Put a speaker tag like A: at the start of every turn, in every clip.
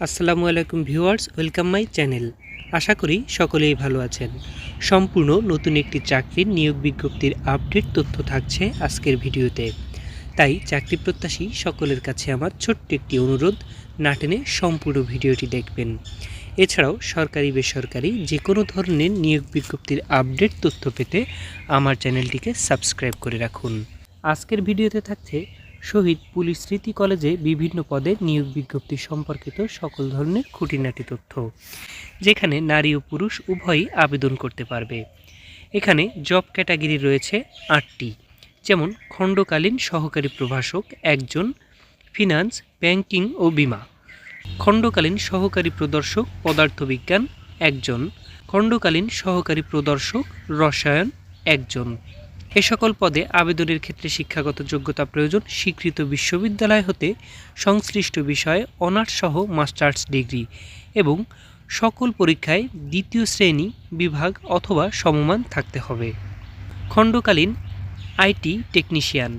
A: আসসালামু আলাইকুম viewers, welcome my channel. আশা করি সকলেই ভালো আছেন। সম্পূর্ণ নতুন একটি চাকরির নিয়োগ বিজ্ঞপ্তির আপডেট তথ্য থাকছে আজকের ভিডিওতে। তাই চাকরি প্রত্যাশী সকলের কাছে আমার ছোট্ট একটি অনুরোধ, না টেনে সম্পূর্ণ ভিডিওটি দেখবেন। এছাড়াও সরকারি বেসরকারি যে কোনো ধরনের নিয়োগ বিজ্ঞপ্তির আপডেট তথ্য পেতে আমার চ্যানেলটিকে সাবস্ক্রাইব করে রাখুন। আজকের ভিডিওতে থাকছে শহীদ পুলিশ স্মৃতি কলেজে বিভিন্ন পদে নিয়োগ বিজ্ঞপ্তি সম্পর্কিত সকল ধরনের খুঁটিনাটি তথ্য, যেখানে নারী ও পুরুষ উভয়ই আবেদন করতে পারবে। এখানে জব ক্যাটাগরি রয়েছে 8টি, যেমন খণ্ডকালীন সহকারী প্রভাষক একজন, ফিনান্স, ব্যাংকিং ও বিমা; খণ্ডকালীন সহকারী প্রদর্শক পদার্থবিজ্ঞান একজন; খণ্ডকালীন সহকারী প্রদর্শক রসায়ন একজন। এ সকল পদে আবেদনের ক্ষেত্রে শিক্ষাগত যোগ্যতা প্রয়োজন স্বীকৃত বিশ্ববিদ্যালয় হতে সংশ্লিষ্ট বিষয়ে অনার্স সহ মাস্টার্স ডিগ্রি এবং সকল পরীক্ষায় দ্বিতীয় শ্রেণী বিভাগ অথবা সমমান থাকতে হবে। খণ্ডকালীন আইটি টেকনিশিয়ান,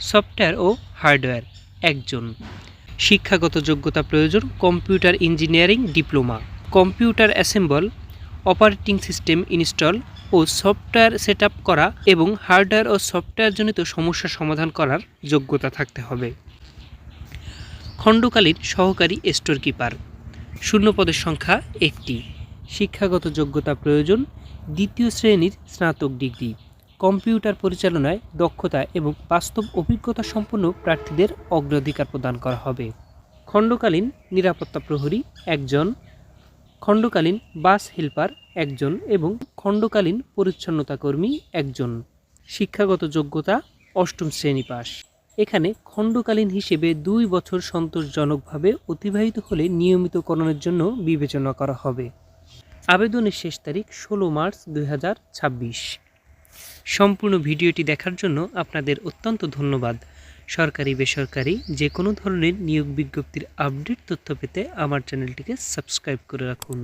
A: সফটওয়্যার ও হার্ডওয়্যার একজন। শিক্ষাগত যোগ্যতা প্রয়োজন computer engineering diploma, computer assemble, operating system install ও সফটওয়্যার সেট আপ করা এবং হার্ডওয়্যার ও সফটওয়্যারজনিত সমস্যা সমাধান করার যোগ্যতা থাকতে হবে। খণ্ডকালীন সহকারী স্টোর কিপার, শূন্যপদের সংখ্যা 1টি। শিক্ষাগত যোগ্যতা প্রয়োজন দ্বিতীয় শ্রেণীর স্নাতক ডিগ্রি, কম্পিউটার পরিচালনায় দক্ষতা এবং বাস্তব অভিজ্ঞতা সম্পন্ন প্রার্থীদের অগ্রাধিকার প্রদান করা হবে। খণ্ডকালীন নিরাপত্তা প্রহরী একজন, খণ্ডকালীন বাস হেল্পার একজন এবং খণ্ডকালীন পরিচ্ছন্নতা কর্মী একজন। শিক্ষাগত যোগ্যতা 8ম শ্রেণী পাস। এখানে খণ্ডকালীন হিসেবে 2 বছর সন্তোষজনকভাবে অতিবাহিত হলে নিয়মিতকরণের জন্য বিবেচনা করা হবে। আবেদনের শেষ তারিখ 16 মার্চ 2026। সম্পূর্ণ ভিডিওটি দেখার জন্য আপনাদের অত্যন্ত ধন্যবাদ। সরকারি বেসরকারি যে কোনো ধরনের নিয়োগ বিজ্ঞপ্তির আপডেট তথ্য পেতে আমার চ্যানেলটিকে সাবস্ক্রাইব করে রাখুন।